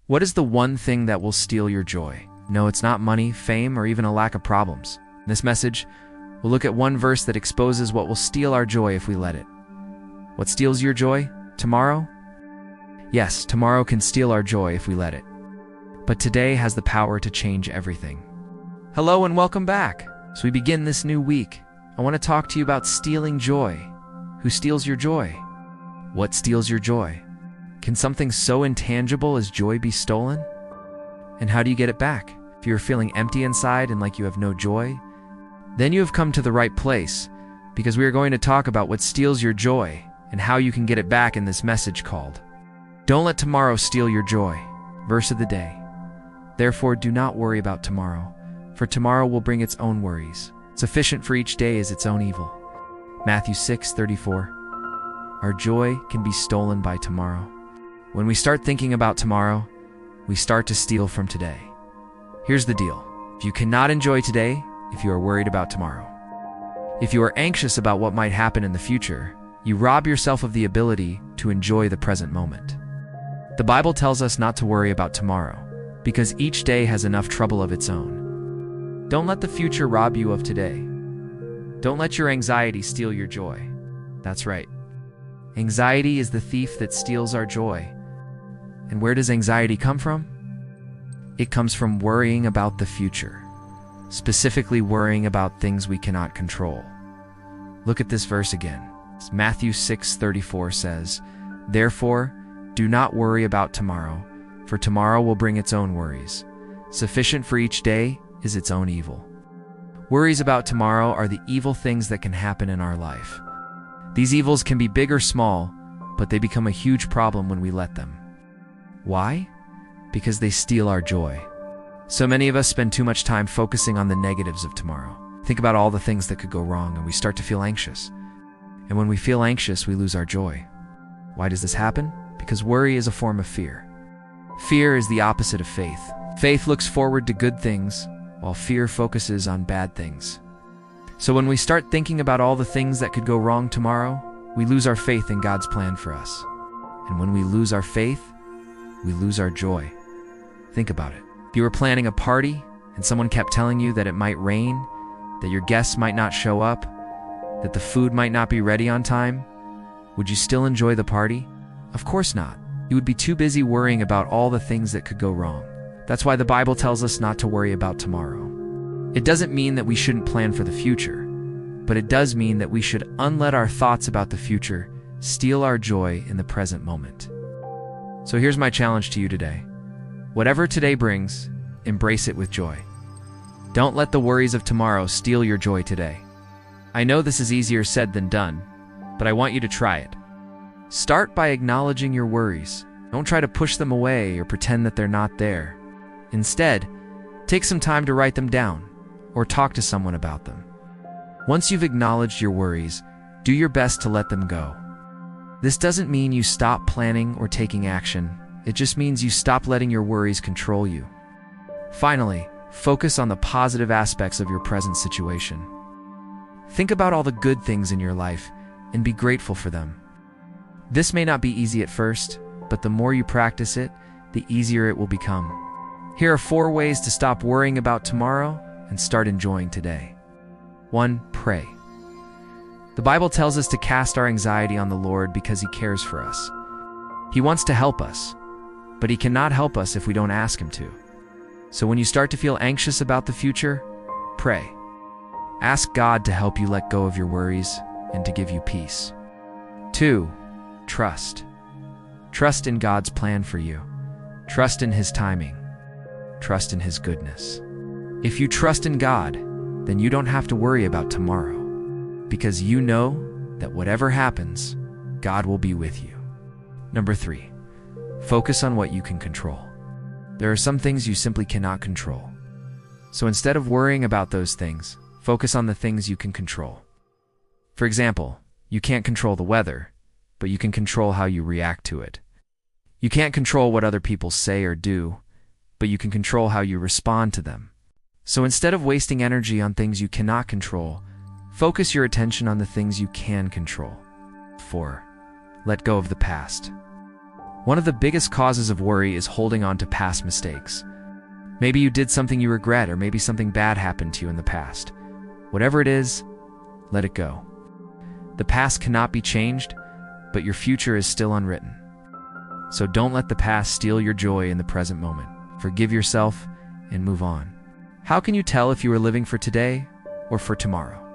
What is the one thing that will steal your joy? No, it's not money, fame, or even a lack of problems. In this message, we'll look at one verse that exposes what will steal our joy if we let it. What steals your joy? Tomorrow? Yes, tomorrow can steal our joy if we let it. But today has the power to change everything. Hello and welcome back. As we begin this new week, I want to talk to you about stealing joy. Who steals your joy? What steals your joy? Can something so intangible as joy be stolen? And how do you get it back? If you're feeling empty inside and like you have no joy, then you have come to the right place, because we are going to talk about what steals your joy and how you can get it back in this message called, "Don't Let Tomorrow Steal Your Joy." Verse of the day. Therefore, do not worry about tomorrow, for tomorrow will bring its own worries. Sufficient for each day is its own evil. Mathew 6:34. Our joy can be stolen by tomorrow. When we start thinking about tomorrow, we start to steal from today. Here's the deal. If you cannot enjoy today, if you are worried about tomorrow, if you are anxious about what might happen in the future, you rob yourself of the ability to enjoy the present moment. The Bible tells us not to worry about tomorrow, because each day has enough trouble of its own. Don't let the future rob you of today. Don't let your anxiety steal your joy. That's right. Anxiety is the thief that steals our joy. And where does anxiety come from? It comes from worrying about the future, specifically worrying about things we cannot control. Look at this verse again. Matthew 6:34 says, "Therefore, do not worry about tomorrow, for tomorrow will bring its own worries. Sufficient for each day is its own evil." Worries about tomorrow are the evil things that can happen in our life. These evils can be big or small, but they become a huge problem when we let them. Why? Because they steal our joy. So many of us spend too much time focusing on the negatives of tomorrow. Think about all the things that could go wrong, and we start to feel anxious. And when we feel anxious, we lose our joy. Why does this happen? Because worry is a form of fear. Fear is the opposite of faith. Faith looks forward to good things, while fear focuses on bad things. So when we start thinking about all the things that could go wrong tomorrow, we lose our faith in God's plan for us. And when we lose our faith, we lose our joy. Think about it. If you were planning a party and someone kept telling you that it might rain, that your guests might not show up, that the food might not be ready on time, would you still enjoy the party? Of course not. You would be too busy worrying about all the things that could go wrong. That's why the Bible tells us not to worry about tomorrow. It doesn't mean that we shouldn't plan for the future, but it does mean that we should unlet our thoughts about the future steal our joy in the present moment. So here's my challenge to you today. Whatever today brings, embrace it with joy. Don't let the worries of tomorrow steal your joy today. I know this is easier said than done, but I want you to try it. Start by acknowledging your worries. Don't try to push them away or pretend that they're not there. Instead, take some time to write them down or talk to someone about them. Once you've acknowledged your worries, do your best to let them go. This doesn't mean you stop planning or taking action. It just means you stop letting your worries control you. Finally, focus on the positive aspects of your present situation. Think about all the good things in your life and be grateful for them. This may not be easy at first, but the more you practice it, the easier it will become. Here are 4 ways to stop worrying about tomorrow and start enjoying today. 1. Pray. The Bible tells us to cast our anxiety on the Lord because He cares for us. He wants to help us, but He cannot help us if we don't ask Him to. So when you start to feel anxious about the future, pray. Ask God to help you let go of your worries and to give you peace. 2. Trust. Trust in God's plan for you. Trust in His timing. Trust in His goodness. If you trust in God, then you don't have to worry about tomorrow, because you know that whatever happens, God will be with you. Number 3, focus on what you can control. There are some things you simply cannot control. So instead of worrying about those things, focus on the things you can control. For example, you can't control the weather, but you can control how you react to it. You can't control what other people say or do, but you can control how you respond to them. So instead of wasting energy on things you cannot control, focus your attention on the things you can control. 4. Let go of the past. One of the biggest causes of worry is holding on to past mistakes. Maybe you did something you regret, or maybe something bad happened to you in the past. Whatever it is, let it go. The past cannot be changed, but your future is still unwritten. So don't let the past steal your joy in the present moment. Forgive yourself and move on. How can you tell if you are living for today or for tomorrow?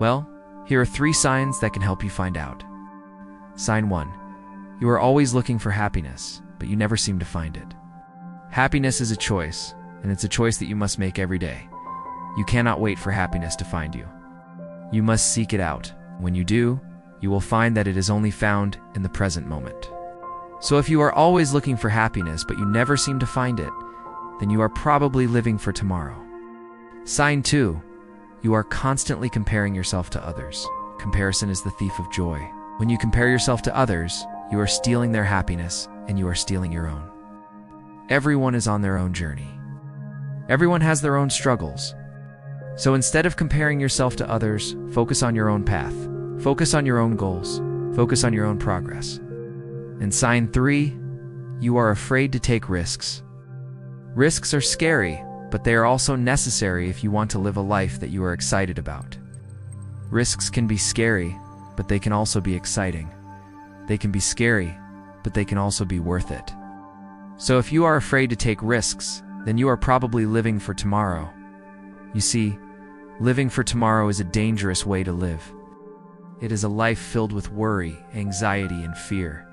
Well, here are 3 signs that can help you find out. Sign 1. You are always looking for happiness, but you never seem to find it. Happiness is a choice, and it's a choice that you must make every day. You cannot wait for happiness to find you. You must seek it out. When you do, you will find that it is only found in the present moment. So if you are always looking for happiness, but you never seem to find it, then you are probably living for tomorrow. Sign 2. You are constantly comparing yourself to others. Comparison is the thief of joy. When you compare yourself to others, you are stealing their happiness, and you are stealing your own. Everyone is on their own journey. Everyone has their own struggles. So instead of comparing yourself to others, focus on your own path. Focus on your own goals. Focus on your own progress. And sign 3, you are afraid to take risks. Risks are scary, but they are also necessary if you want to live a life that you are excited about. Risks can be scary, but they can also be exciting. They can be scary, but they can also be worth it. So if you are afraid to take risks, then you are probably living for tomorrow. You see, living for tomorrow is a dangerous way to live. It is a life filled with worry, anxiety, and fear.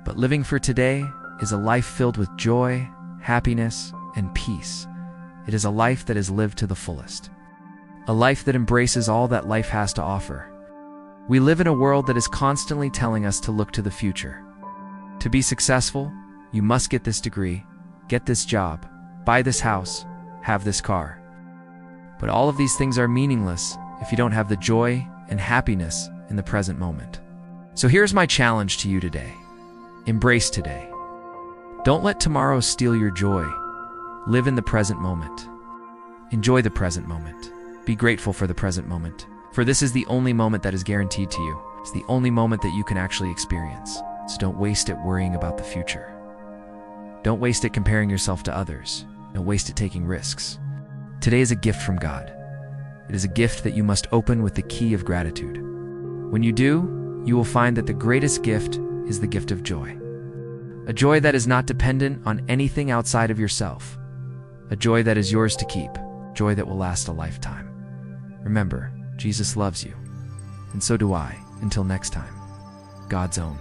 But living for today is a life filled with joy, happiness, and peace. It is a life that is lived to the fullest. A life that embraces all that life has to offer. We live in a world that is constantly telling us to look to the future. To be successful, you must get this degree, get this job, buy this house, have this car. But all of these things are meaningless if you don't have the joy and happiness in the present moment. So here's my challenge to you today. Embrace today. Don't let tomorrow steal your joy. Live in the present moment. Enjoy the present moment. Be grateful for the present moment, for this is the only moment that is guaranteed to you. It's the only moment that you can actually experience. So don't waste it worrying about the future. Don't waste it comparing yourself to others. Don't waste it taking risks. Today is a gift from God. It is a gift that you must open with the key of gratitude. When you do, you will find that the greatest gift is the gift of joy. A joy that is not dependent on anything outside of yourself. A joy that is yours to keep. Joy that will last a lifetime. Remember, Jesus loves you. And so do I. Until next time, God's own.